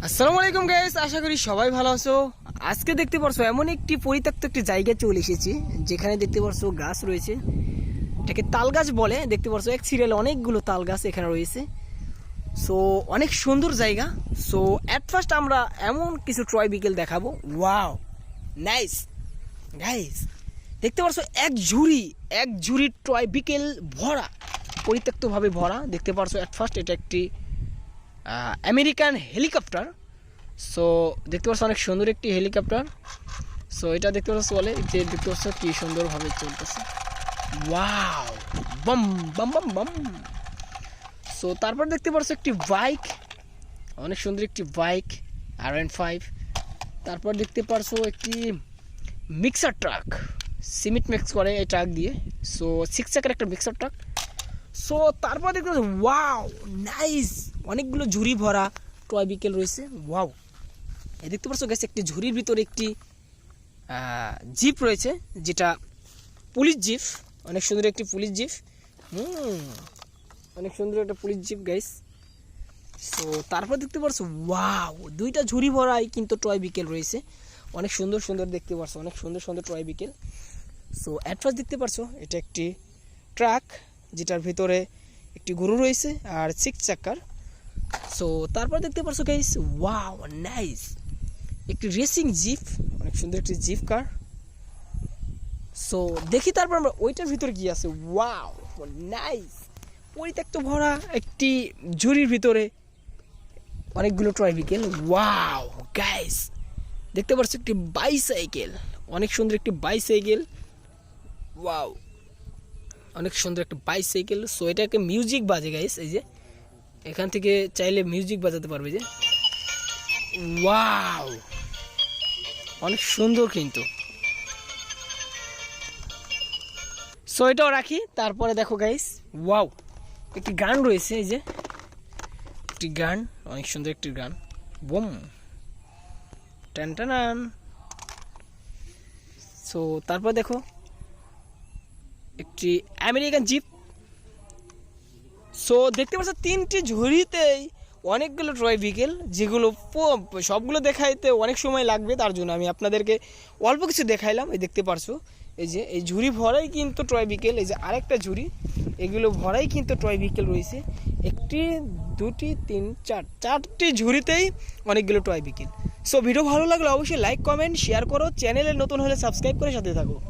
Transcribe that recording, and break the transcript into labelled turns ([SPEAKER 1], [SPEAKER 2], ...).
[SPEAKER 1] আসসালামু আলাইকুম গাইস, আশা করি সবাই ভালো আছো। আজকে দেখতে পারছো এমন একটি পরিত্যক্ত একটি জায়গায় চলে এসেছি, যেখানে দেখতে পারছো গাছ রয়েছে, এটাকে তাল গাছ বলে। দেখতে পারছো এক সিরিয়ালে অনেকগুলো তাল গাছ এখানে রয়েছে। সো অনেক সুন্দর জায়গা। সো অ্যাট ফার্স্ট আমরা এমন কিছু ট্রয় বিকেল দেখাবো। ওয়াও, নাইস গাইস, দেখতে পারছো এক ঝুড়ি ট্রয় বিকেল ভরা, পরিত্যক্তভাবে ভরা। দেখতে পারছো অ্যাট ফার্স্ট এটা একটি আমেরিকান হেলিকপ্টার। সো দেখতে পাচ্ছ অনেক সুন্দর একটি হেলিকপ্টার। সো এটা দেখতে পাচ্ছ বলে যে দেখতে পাচ্ছ কি সুন্দরভাবে চলতেছে। ওয়াও, বাম বাম বাম বাম। সো তারপর দেখতে পাচ্ছ একটি বাইক, অনেক সুন্দর একটি বাইক R15। তারপর দেখতে পাচ্ছ একটি মিক্সার ট্রাক, সিমেন্ট মিক্স করে এই ট্রাক দিয়ে। সো 6 চাকার একটা মিক্সার ট্রাক। সো তারপর দেখতে পাচ্ছ ওয়াও, নাইস, অনেকগুলো ঝুড়ি ভরা টয় বিকেল রয়েছে। ওয়াও, এই দেখতে পাচ্ছ গেছে একটি ঝুড়ির ভিতরে একটি জিপ রয়েছে, যেটা পুলিশ জিপ। অনেক সুন্দর একটি পুলিশ জিপ। অনেক সুন্দর একটা পুলিশ জিপ গাইস। সো তারপর দেখতে পাচ্ছ ওয়াও, দুইটা ঝুড়ি ভরাই কিন্তু টয় বিকেল রয়েছে। অনেক সুন্দর সুন্দর দেখতে পাচ্ছ, অনেক সুন্দর সুন্দর টয় বিকেল। সো অ্যাট ফার্স্ট দেখতে পাচ্ছ এটা একটি ট্রাক, যেটার ভিতরে একটি গরু রয়েছে আর 6 চাকার। সো তারপর দেখতে পাচ্ছ গাইস ওয়াও, নাইস, একটি রেসিং জিপ, অনেক সুন্দর একটি জিপ কার। সো দেখি তারপর আমরা ওইটার ভিতরে কি আছে। ওয়াও, নাইস, পরিত্যক্ত ভরা একটি ঝুড়ির ভিতরে অনেকগুলো টয় বিকেল। ওয়াও গাইস, দেখতে পাচ্ছ একটি বাইসাইকেল, অনেক সুন্দর একটি বাইসাইকেল। ওয়াও, অনেক সুন্দর একটা বাইসাইকেল। সো এটাকে মিউজিক বাজে গাইস, এই যে এখান থেকে চাইলে মিউজিক বাজাতে পারবে যে। ওয়াও, অনেক সুন্দর কিন্তু। সো এটাও রাখি। তারপরে দেখো গাইস ওয়াও, একটি গান রয়েছে, এই যে একটি গান, অনেক সুন্দর একটি গান। বুম টান টান। সো তারপর দেখো একটি আমেরিকান জিপ। সো দেখতে পাচ্ছ তিনটি ঝুড়িতেই অনেকগুলো ট্রয় বিকেল, যেগুলো সবগুলো দেখাইতে অনেক সময় লাগবে, তার জন্য আমি আপনাদেরকে অল্প কিছু দেখাইলাম। এই দেখতে পারছো এই যে এই ঝুড়ি ভরাই কিন্তু ট্রয় বিকেল। এই যে আরেকটা ঝুড়ি, এগুলো ভরাই কিন্তু ট্রয় বিকেল রয়েছে। একটি, দুটি, তিন, চারটি ঝুড়িতেই অনেকগুলো ট্রয় বিকেল। সো ভিডিও ভালো লাগলে অবশ্যই লাইক, কমেন্ট, শেয়ার করো। চ্যানেলে নতুন হলে সাবস্ক্রাইব করে সাথে থাকো।